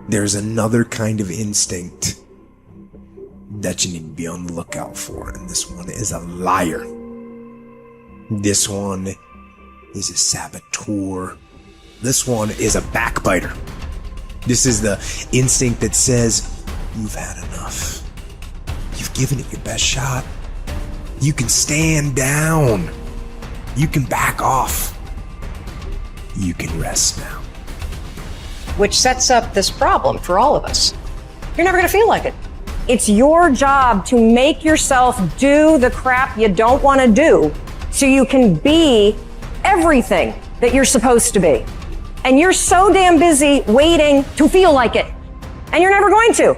there's another kind of instinct that you need to be on the lookout for, and this one is a liar. This one is a saboteur. This one is a backbiter. This is the instinct that says, you've had enough. You've given it your best shot. You can stand down. You can back off. You can rest now. Which sets up this problem for all of us. You're never going to feel like it. It's your job to make yourself do the crap you don't want to do so you can be everything that you're supposed to be. And you're so damn busy waiting to feel like it. And you're never going to.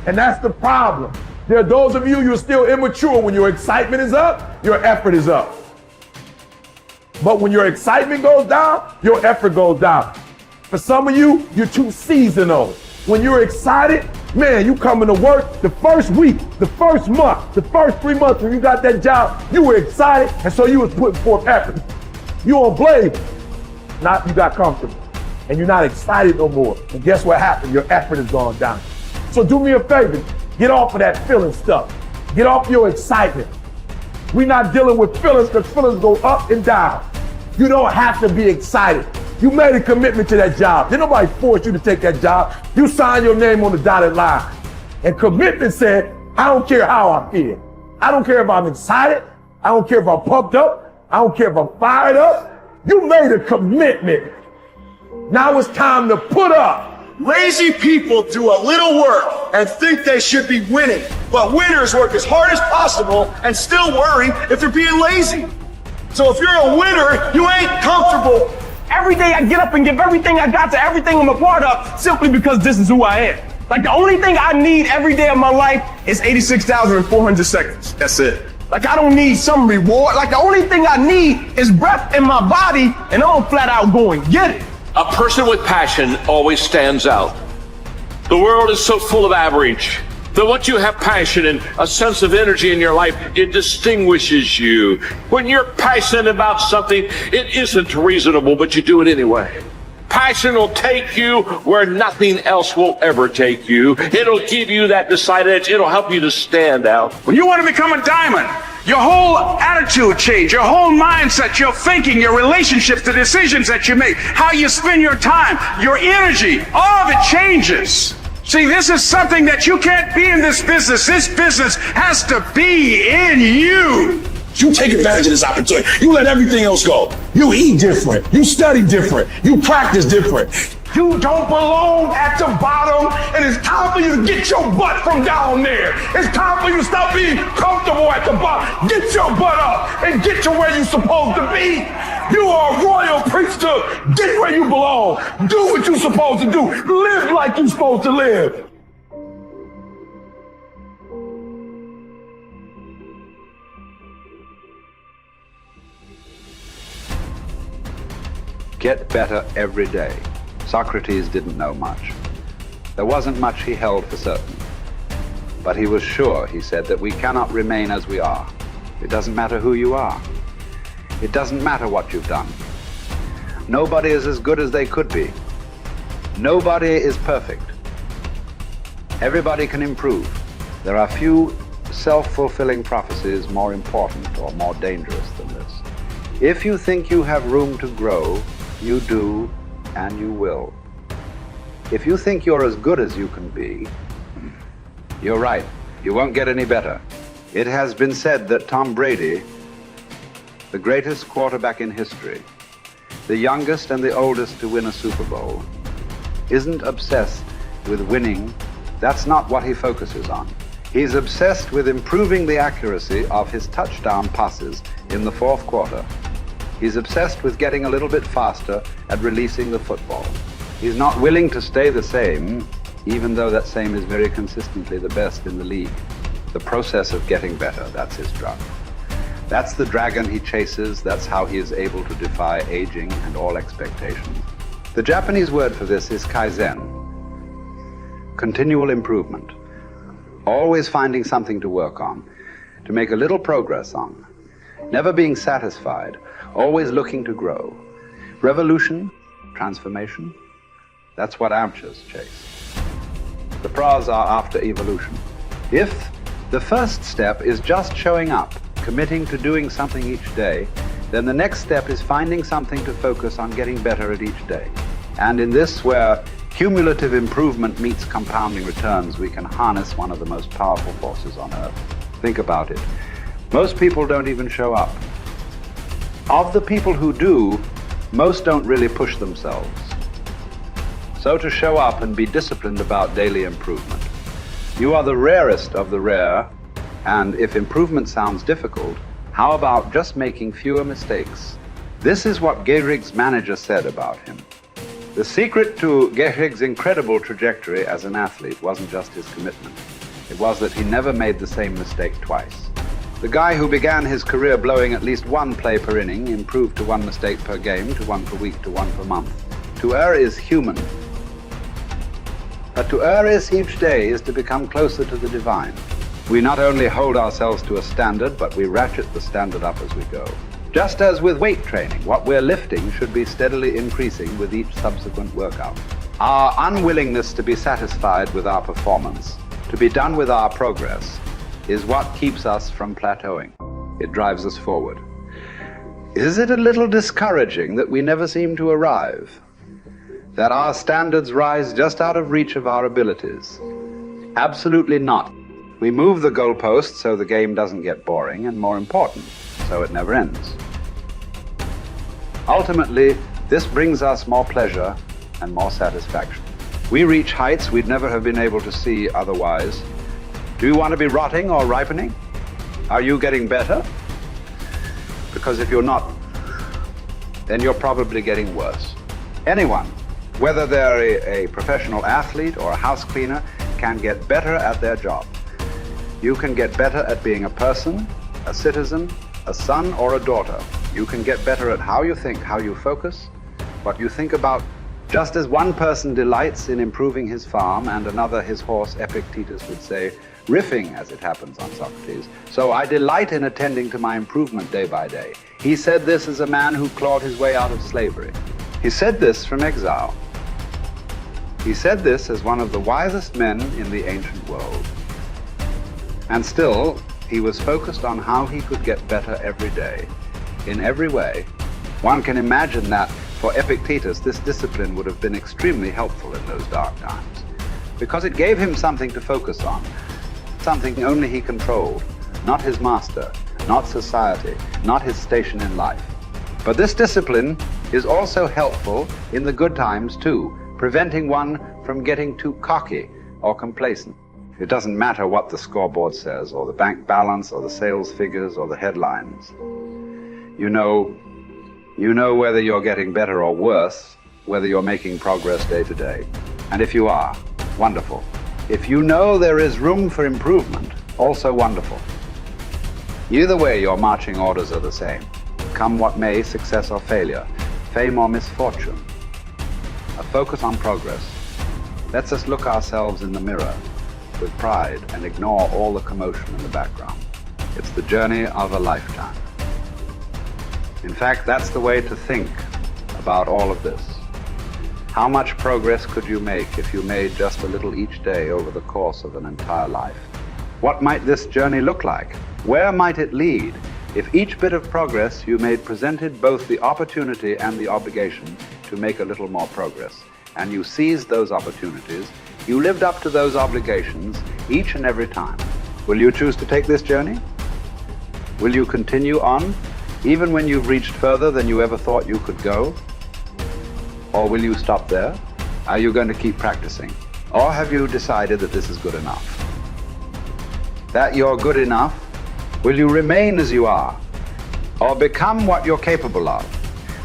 And that's the problem. There are those of you, you're still immature. When your excitement is up, your effort is up. But when your excitement goes down, your effort goes down. For some of you, you're too seasonal. When you're excited, man, you coming to work the first week, the first month, the first 3 months when you got that job, you were excited, and so you was putting forth effort. You on blade. Now you got comfortable, and you're not excited no more. And guess what happened? Your effort has gone down. So do me a favor, get off of that feeling stuff. Get off your excitement. We're not dealing with feelings because feelings go up and down. You don't have to be excited. You made a commitment to that job. Didn't nobody force you to take that job. You signed your name on the dotted line. And commitment said, I don't care how I feel. I don't care if I'm excited. I don't care if I'm pumped up. I don't care if I'm fired up. You made a commitment. Now it's time to put up. Lazy people do a little work and think they should be winning, but winners work as hard as possible and still worry if they're being lazy. So if you're a winner, you ain't comfortable. Every day I get up and give everything I got to everything I'm a part of simply because this is who I am. Like the only thing I need every day of my life is 86,400 seconds. That's it. Like I don't need some reward. Like the only thing I need is breath in my body, and I'm flat out going get it. A person with passion always stands out. The world is so full of average that once you have passion and a sense of energy in your life, it distinguishes you. When you're passionate about something, it isn't reasonable, but you do it anyway. Passion will take you where nothing else will ever take you. It'll give you that decided edge. It'll help you to stand out. When you want to become a diamond, your whole attitude change, your whole mindset, your thinking, your relationships, the decisions that you make, how you spend your time, your energy, all of it changes. See, this is something that you can't be in this business. This business has to be in you. You take advantage of this opportunity. You let everything else go. You eat different. You study different. You practice different. You don't belong at the bottom, and it's time for you to get your butt from down there. It's time for you to stop being comfortable at the bottom. Get your butt up and get to where you're supposed to be. You are a royal priesthood. Get where you belong. Do what you're supposed to do. Live like you're supposed to live. Get better every day. Socrates didn't know much. There wasn't much he held for certain. But he was sure, he said, that we cannot remain as we are. It doesn't matter who you are. It doesn't matter what you've done. Nobody is as good as they could be. Nobody is perfect. Everybody can improve. There are few self-fulfilling prophecies more important or more dangerous than this. If you think you have room to grow, you do, and you will. If you think you're as good as you can be, you're right. You won't get any better. It has been said that Tom Brady, the greatest quarterback in history, the youngest and the oldest to win a Super Bowl, isn't obsessed with winning. That's not what he focuses on. He's obsessed with improving the accuracy of his touchdown passes in the fourth quarter. He's obsessed with getting a little bit faster at releasing the football. He's not willing to stay the same, even though that same is very consistently the best in the league. The process of getting better, that's his drug. That's the dragon he chases. That's how he is able to defy aging and all expectations. The Japanese word for this is kaizen, continual improvement. Always finding something to work on, to make a little progress on. Never being satisfied, always looking to grow. Revolution, transformation, That's what amateurs chase. The pros are after evolution. If the first step is just showing up, committing to doing something each day, then the next step is finding something to focus on getting better at each day. And in this, where cumulative improvement meets compounding returns, we can harness one of the most powerful forces on earth. Think about it. Most people don't even show up. Of the people who do, most don't really push themselves. So to show up and be disciplined about daily improvement. You are the rarest of the rare, and if improvement sounds difficult, how about just making fewer mistakes? This is what Gehrig's manager said about him. The secret to Gehrig's incredible trajectory as an athlete wasn't just his commitment. It was that he never made the same mistake twice. The guy who began his career blowing at least one play per inning improved to one mistake per game, to one per week, to one per month. To err is human. But to err is each day is to become closer to the divine. We not only hold ourselves to a standard, but we ratchet the standard up as we go. Just as with weight training, what we're lifting should be steadily increasing with each subsequent workout. Our unwillingness to be satisfied with our performance, to be done with our progress, is what keeps us from plateauing. It drives us forward. Is it a little discouraging that we never seem to arrive? That our standards rise just out of reach of our abilities? Absolutely not. We move the goalpost so the game doesn't get boring, and more important, so it never ends. Ultimately, this brings us more pleasure and more satisfaction. We reach heights we'd never have been able to see otherwise. Do you want to be rotting or ripening? Are you getting better? Because if you're not, then you're probably getting worse. Anyone, whether they're a professional athlete or a house cleaner, can get better at their job. You can get better at being a person, a citizen, a son or a daughter. You can get better at how you think, how you focus, what you think about. Just as one person delights in improving his farm and another his horse, Epictetus would say, riffing as it happens on Socrates, so I delight in attending to my improvement day by day. He said this as a man who clawed his way out of slavery. He said this from exile. He said this as one of the wisest men in the ancient world. And still, he was focused on how he could get better every day, in every way. One can imagine that for Epictetus, this discipline would have been extremely helpful in those dark times, because it gave him something to focus on, something only he controlled, not his master, not society, not his station in life. But this discipline is also helpful in the good times too, preventing one from getting too cocky or complacent. It doesn't matter what the scoreboard says, or the bank balance, or the sales figures, or the headlines. You know whether you're getting better or worse, whether you're making progress day to day. And if you are, wonderful. If you know there is room for improvement, also wonderful. Either way, your marching orders are the same. Come what may, success or failure, fame or misfortune. A focus on progress lets us look ourselves in the mirror with pride and ignore all the commotion in the background. It's the journey of a lifetime. In fact, that's the way to think about all of this. How much progress could you make if you made just a little each day over the course of an entire life? What might this journey look like? Where might it lead if each bit of progress you made presented both the opportunity and the obligation to make a little more progress, and you seized those opportunities, you lived up to those obligations each and every time? Will you choose to take this journey? Will you continue on, even when you've reached further than you ever thought you could go? Or will you stop there? Are you going to keep practicing? Or have you decided that this is good enough? That you're good enough? Will you remain as you are? Or become what you're capable of?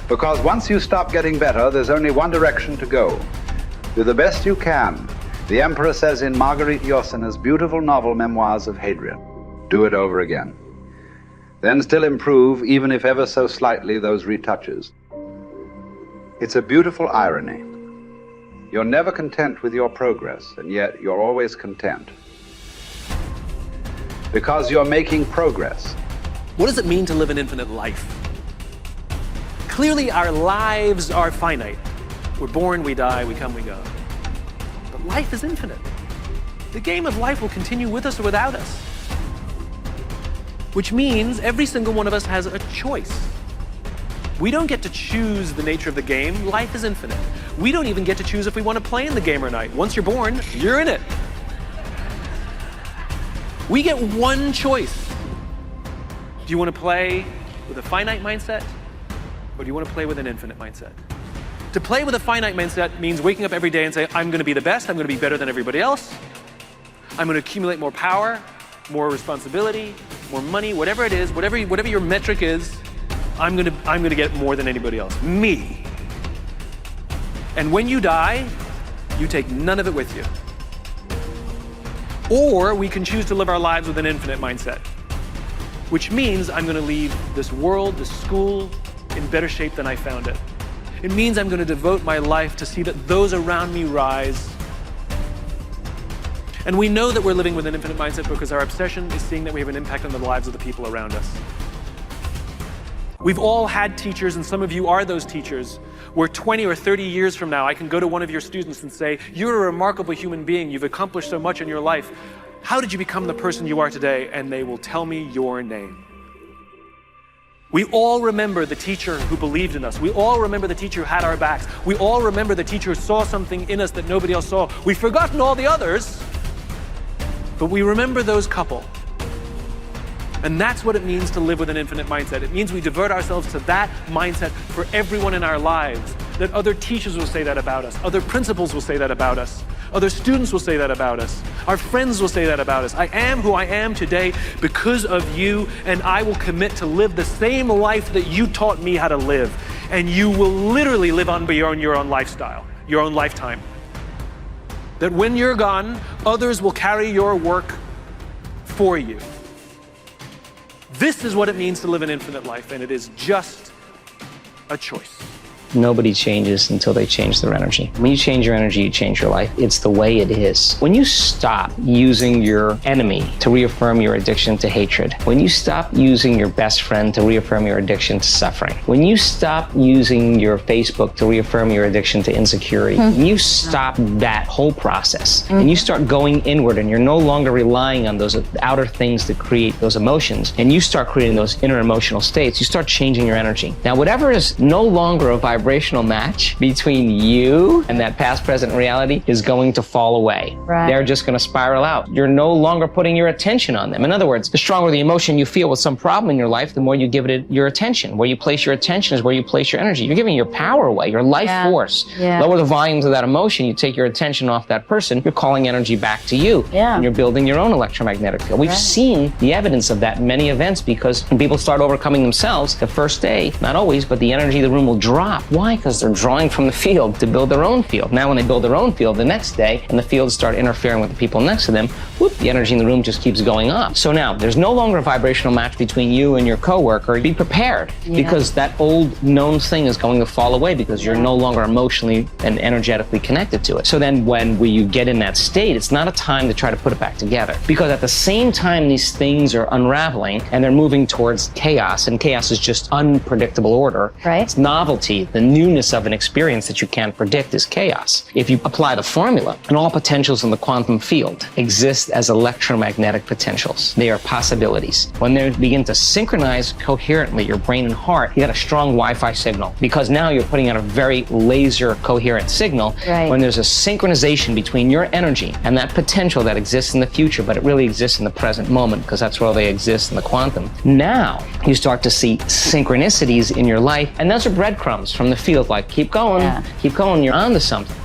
Because once you stop getting better, there's only one direction to go. Do the best you can. The Emperor says in Marguerite Yourcenar's beautiful novel Memoirs of Hadrian, do it over again. Then still improve, even if ever so slightly, those retouches. It's a beautiful irony. You're never content with your progress, and yet you're always content. Because you're making progress. What does it mean to live an infinite life? Clearly, our lives are finite. We're born, we die, we come, we go. But life is infinite. The game of life will continue with us or without us. Which means every single one of us has a choice. We don't get to choose the nature of the game. Life is infinite. We don't even get to choose if we want to play in the game or not. Once you're born, you're in it. We get one choice. Do you want to play with a finite mindset, or do you want to play with an infinite mindset? To play with a finite mindset means waking up every day and say, I'm going to be the best, I'm going to be better than everybody else, I'm going to accumulate more power, more responsibility, more money, whatever it is, whatever your metric is, I'm going to get more than anybody else. Me. And when you die, you take none of it with you. Or we can choose to live our lives with an infinite mindset, which means I'm going to leave this world, this school, in better shape than I found it. It means I'm going to devote my life to see that those around me rise. And we know that we're living with an infinite mindset because our obsession is seeing that we have an impact on the lives of the people around us. We've all had teachers, and some of you are those teachers, where 20 or 30 years from now, I can go to one of your students and say, you're a remarkable human being, you've accomplished so much in your life. How did you become the person you are today? And they will tell me your name. We all remember the teacher who believed in us. We all remember the teacher who had our backs. We all remember the teacher who saw something in us that nobody else saw. We've forgotten all the others, but we remember those couple. And that's what it means to live with an infinite mindset. It means we divert ourselves to that mindset for everyone in our lives. That other teachers will say that about us. Other principals will say that about us. Other students will say that about us. Our friends will say that about us. I am who I am today because of you, and I will commit to live the same life that you taught me how to live. And you will literally live on beyond your own lifestyle, your own lifetime. That when you're gone, others will carry your work for you. This is what it means to live an infinite life, and it is just a choice. Nobody changes until they change their energy. When you change your energy, you change your life. It's the way it is. When you stop using your enemy to reaffirm your addiction to hatred, when you stop using your best friend to reaffirm your addiction to suffering, when you stop using your Facebook to reaffirm your addiction to insecurity, when you stop that whole process and you start going inward and you're no longer relying on those outer things that create those emotions, and you start creating those inner emotional states, you start changing your energy. Now, whatever is no longer a vibrational match between you and that past, present reality is going to fall away. Right. They're just going to spiral out. You're no longer putting your attention on them. In other words, the stronger the emotion you feel with some problem in your life, the more you give it your attention. Where you place your attention is where you place your energy. You're giving your power away, your life force. Yeah. Lower the volumes of that emotion, you take your attention off that person, you're calling energy back to you. Yeah. And you're building your own electromagnetic field. We've seen the evidence of that in many events, because when people start overcoming themselves, the first day, not always, but the energy of the room will drop. Why? Because they're drawing from the field to build their own field. Now when they build their own field the next day and the fields start interfering with the people next to them, whoop, the energy in the room just keeps going up. So now there's no longer a vibrational match between you and your coworker. Be prepared, because that old known thing is going to fall away because you're no longer emotionally and energetically connected to it. So then when you get in that state, it's not a time to try to put it back together, because at the same time these things are unraveling and they're moving towards chaos, and chaos is just unpredictable order. Right. It's novelty, the newness of an experience that you can't predict is chaos. If you apply the formula, and all potentials in the quantum field exist as electromagnetic potentials. They are possibilities. When they begin to synchronize coherently, your brain and heart, you got a strong Wi-Fi signal, because now you're putting out a very laser coherent signal. Right. When there's a synchronization between your energy and that potential that exists in the future, but it really exists in the present moment, because that's where they exist in the quantum. Now you start to see synchronicities in your life, and those are breadcrumbs from the field, like keep going, you're onto something.